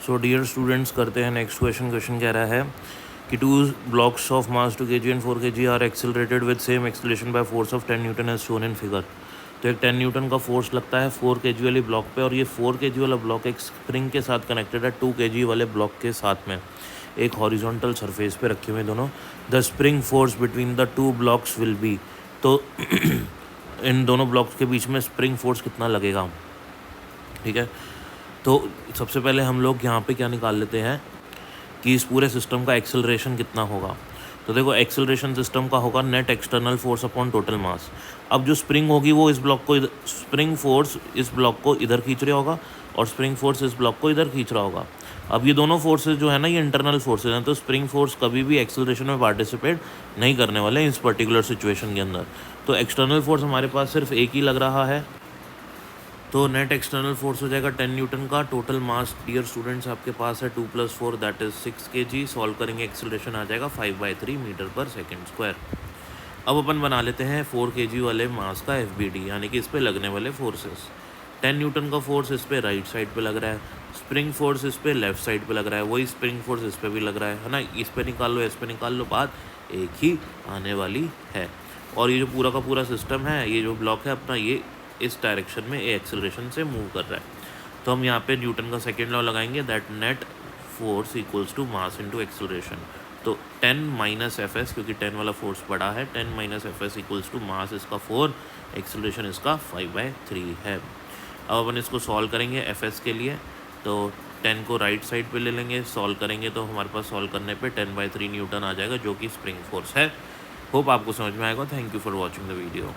So dear students, करते हैं next question. Question कह रहा है कि 2 blocks of mass 2 kg and 4 kg are accelerated with same acceleration by force of 10 Newton as shown in figure। तो एक 10 Newton का फोर्स लगता है 4 kg वाली ब्लॉक पे, और ये 4 kg वाला ब्लॉक एक स्प्रिंग के साथ कनेक्टेड है 2 kg वाले ब्लॉक के साथ में, एक हॉरिजॉन्टल सरफेस पे रखे हुए दोनों। The spring force between the 2 blocks will be. तो इन दोनों ब्लॉक्स के बीच में स्प्रिंग फोर्स कितना लगेगा, ठीक है। तो सबसे पहले हम लोग यहाँ पे क्या निकाल लेते हैं कि इस पूरे सिस्टम का एक्सेलरेशन कितना होगा। तो देखो, एक्सेलरेशन सिस्टम का होगा net external force upon total mass. अब जो स्प्रिंग होगी वो इस ब्लॉक को स्प्रिंग फोर्स इस ब्लॉक को इधर खींच रहा होगा और स्प्रिंग फोर्स इस ब्लॉक को इधर खींच रहा होगा। अब ये दोनों फोर्सेज जो है ना, ये इंटरनल फोर्सेज हैं, तो स्प्रिंग फोर्स कभी भी एक्सेलरेशन में पार्टिसिपेट नहीं करने वाले इस पर्टिकुलर सिचुएशन के अंदर। तो एक्सटर्नल फोर्स हमारे पास सिर्फ एक ही लग रहा है, तो नेट एक्सटर्नल फोर्स हो जाएगा 10 न्यूटन का। टोटल मास डियर स्टूडेंट्स आपके पास है 2 + 4 दैट इज 6 kg। सॉल्व करेंगे, एक्सेलरेशन आ जाएगा 5/3 मीटर पर सेकेंड स्क्वायर। अब अपन बना लेते हैं 4 kg वाले मास का FBD, यानी कि इस पे लगने वाले फोर्सेस। 10 न्यूटन का फोर्स इस पे राइट साइड पे लग रहा है, स्प्रिंग फोर्स इस पे लेफ्ट साइड पे लग रहा है, वही स्प्रिंग फोर्स इस पे भी लग रहा है ना। इस पे निकाल लो, इस पे निकाल लो, बात एक ही आने वाली है। और ये जो पूरा का पूरा सिस्टम है, ये जो ब्लॉक है अपना, ये इस डायरेक्शन में एक्सेलरेशन से मूव कर रहा है। तो हम यहाँ पे न्यूटन का सेकेंड लॉ लगाएंगे, that net force equals to mass into acceleration. तो 10 - Fs, क्योंकि 10 वाला फोर्स बड़ा है, 10 - Fs इक्वल्स टू मास इसका 4, एक्सेलरेशन इसका 5/3 है। अब अपन इसको सॉल्व करेंगे Fs के लिए, तो 10 को राइट साइड पे ले लेंगे, सॉल्व करेंगे तो हमारे पास सॉल्व करने पे 10/3 न्यूटन आ जाएगा, जो कि स्प्रिंग फोर्स है। होप आपको समझ में आएगा। Thank you for watching the video.